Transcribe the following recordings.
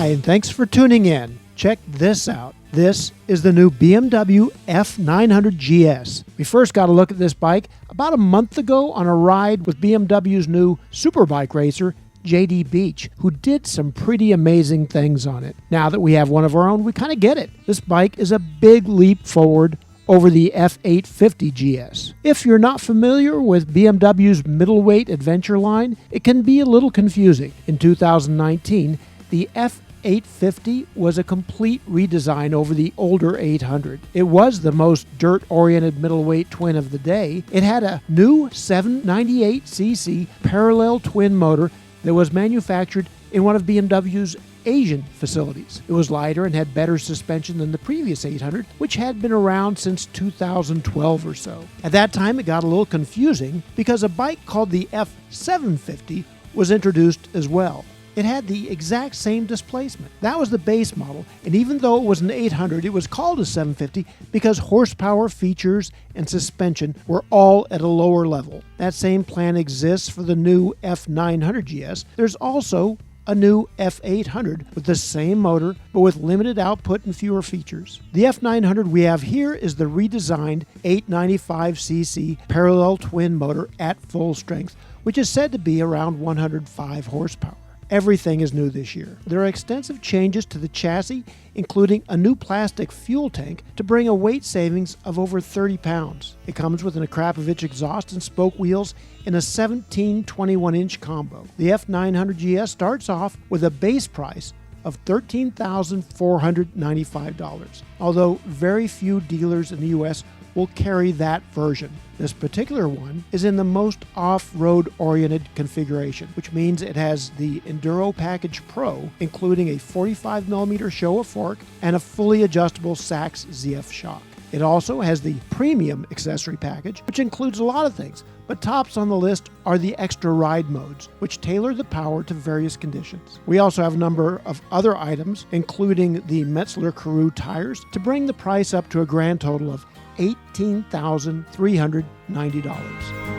Hi, and thanks for tuning in. Check this out. This is the new BMW F900Gs. We first got a look at this bike about a month ago on a ride with BMW's new Superbike racer, J.D. Beach, who did some pretty amazing things on it. Now that we have one of our own, we kind of get it. This bike is a big leap forward over the F850GS. If you're not familiar with BMW's middleweight adventure line, it can be a little confusing. In 2019, the F850 was a complete redesign over the older 800. It was the most dirt-oriented middleweight twin of the day. It had a new 798cc parallel twin motor that was manufactured in one of BMW's Asian facilities. It was lighter and had better suspension than the previous 800, which had been around since 2012 or so. At that time, it got a little confusing because a bike called the F750 was introduced as well. It had the exact same displacement. That was the base model, and even though it was an 800, it was called a 750 because horsepower, features, and suspension were all at a lower level. That same plan exists for the new F900GS. There's also a new F800 with the same motor, but with limited output and fewer features. The F900 we have here is the redesigned 895cc parallel twin motor at full strength, which is said to be around 105 horsepower. Everything is new this year. There are extensive changes to the chassis, including a new plastic fuel tank to bring a weight savings of over 30 pounds. It comes with an Akrapovic exhaust and spoke wheels in a 17-21-inch combo. The F900GS starts off with a base price of $13,495, although very few dealers in the U.S. will carry that version. This particular one is in the most off-road oriented configuration, which means it has the Enduro Package Pro, including a 45mm Showa fork and a fully adjustable Sachs ZF shock. It also has the premium accessory package, which includes a lot of things, but tops on the list are the extra ride modes, which tailor the power to various conditions. We also have a number of other items, including the Metzler Karoo tires, to bring the price up to a grand total of $18,390.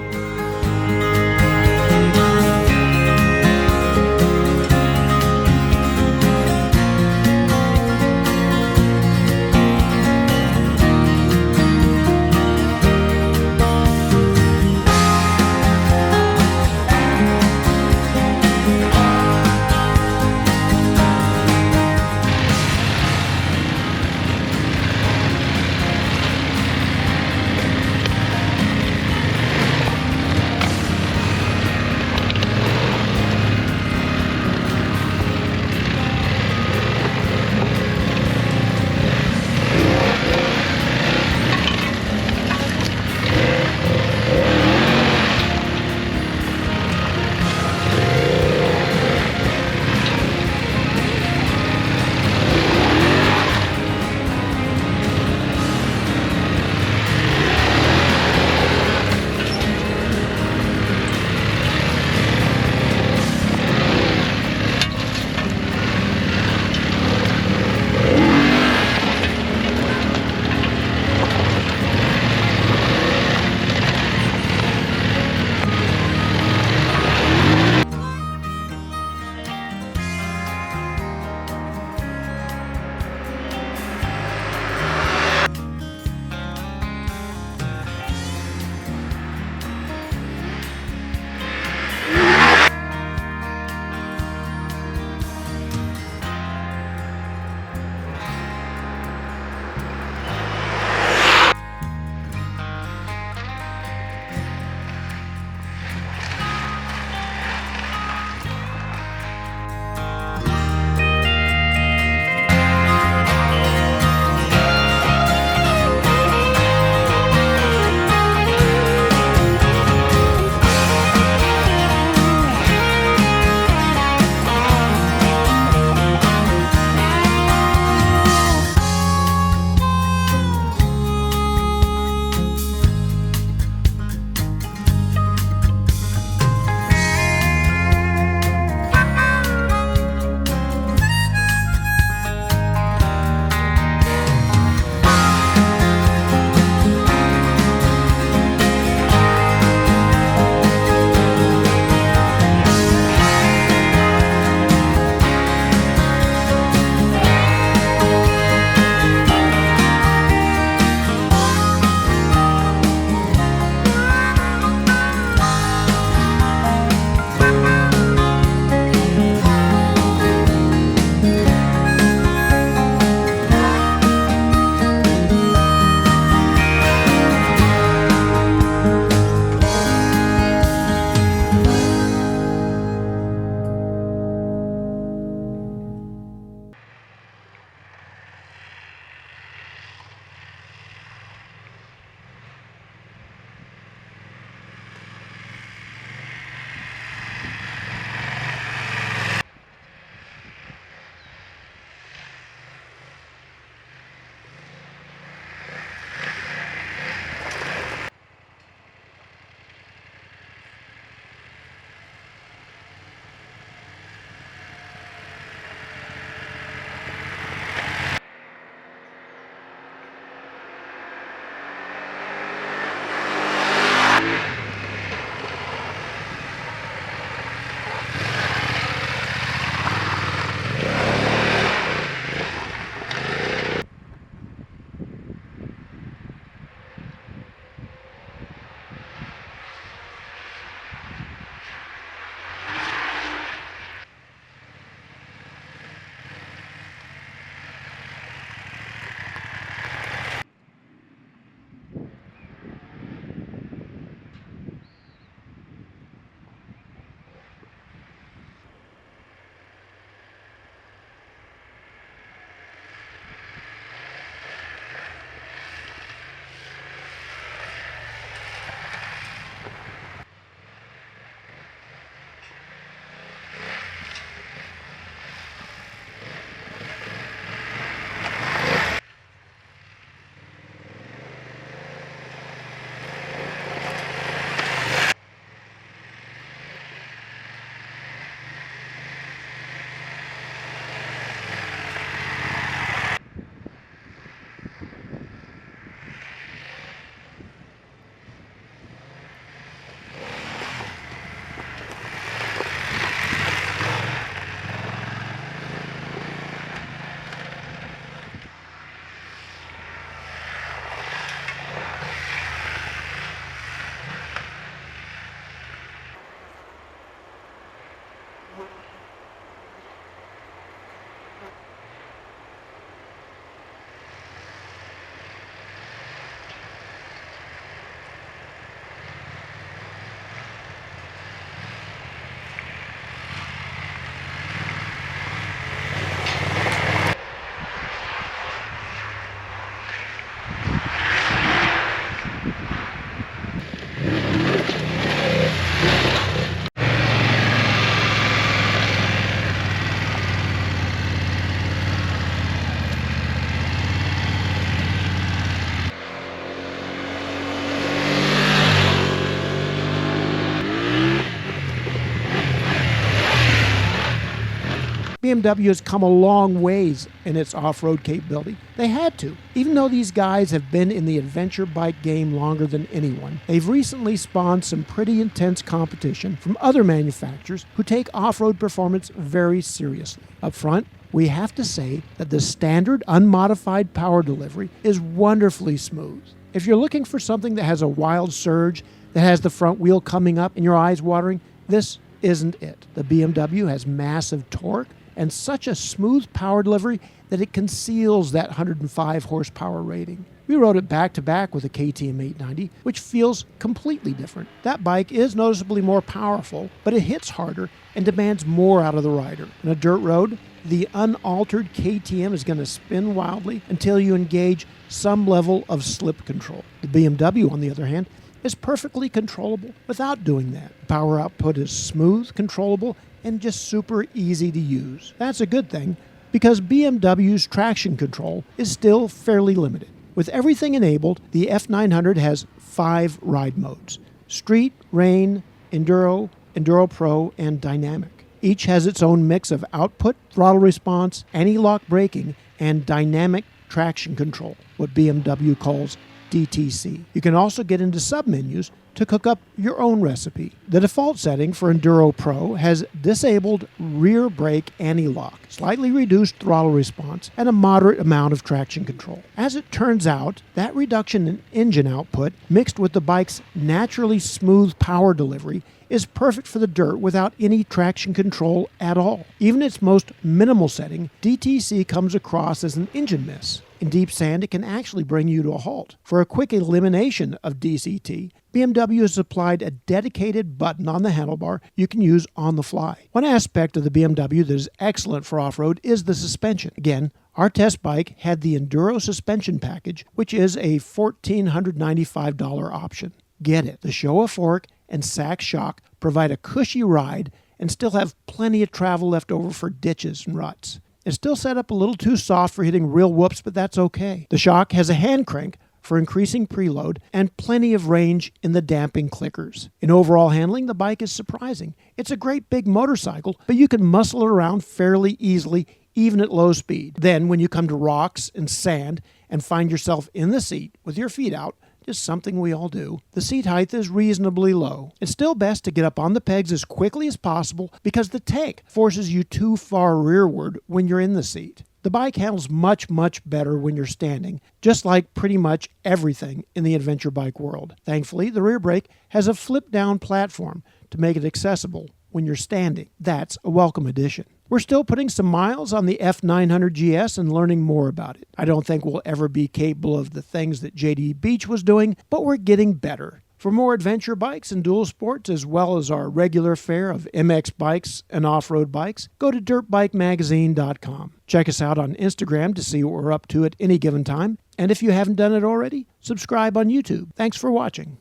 BMW has come a long ways in its off-road capability. They had to. Even though these guys have been in the adventure bike game longer than anyone, they've recently spawned some pretty intense competition from other manufacturers who take off-road performance very seriously. Up front, we have to say that the standard unmodified power delivery is wonderfully smooth. If you're looking for something that has a wild surge, that has the front wheel coming up and your eyes watering, this isn't it. The BMW has massive torque and such a smooth power delivery that it conceals that 105 horsepower rating. We rode it back-to-back with a KTM 890, which feels completely different. That bike is noticeably more powerful, but it hits harder and demands more out of the rider. On a dirt road, the unaltered KTM is going to spin wildly until you engage some level of slip control. The BMW, on the other hand, is perfectly controllable without doing that. Power output is smooth, controllable, and just super easy to use. That's a good thing because BMW's traction control is still fairly limited. With everything enabled, the F900 has 5 ride modes: Street, Rain, Enduro, Enduro Pro, and Dynamic. Each has its own mix of output, throttle response, anti-lock braking, and dynamic traction control, what BMW calls DTC. You can also get into submenus to cook up your own recipe. The default setting for Enduro Pro has disabled rear brake anti-lock, slightly reduced throttle response, and a moderate amount of traction control. As it turns out, that reduction in engine output, mixed with the bike's naturally smooth power delivery, is perfect for the dirt without any traction control at all. Even its most minimal setting, DTC comes across as an engine miss. In deep sand, it can actually bring you to a halt. For a quick elimination of DCT, BMW has supplied a dedicated button on the handlebar you can use on the fly. One aspect of the BMW that is excellent for off-road is the suspension. Again, our test bike had the Enduro suspension package, which is a $1,495 option. Get it. The Showa fork and Sax shock provide a cushy ride and still have plenty of travel left over for ditches and ruts. It's still set up a little too soft for hitting real whoops, but that's okay. The shock has a hand crank for increasing preload and plenty of range in the damping clickers. In overall handling, the bike is surprising. It's a great big motorcycle, but you can muscle it around fairly easily, even at low speed. Then, when you come to rocks and sand and find yourself in the seat with your feet out, just something we all do, the seat height is reasonably low. It's still best to get up on the pegs as quickly as possible because the tank forces you too far rearward when you're in the seat. The bike handles much, much better when you're standing, just like pretty much everything in the adventure bike world. Thankfully, the rear brake has a flip-down platform to make it accessible when you're standing. That's a welcome addition. We're still putting some miles on the F900GS and learning more about it. I don't think we'll ever be capable of the things that JD Beach was doing, but we're getting better. For more adventure bikes and dual sports, as well as our regular fare of MX bikes and off-road bikes, go to dirtbikemagazine.com. Check us out on Instagram to see what we're up to at any given time. And if you haven't done it already, subscribe on YouTube. Thanks for watching.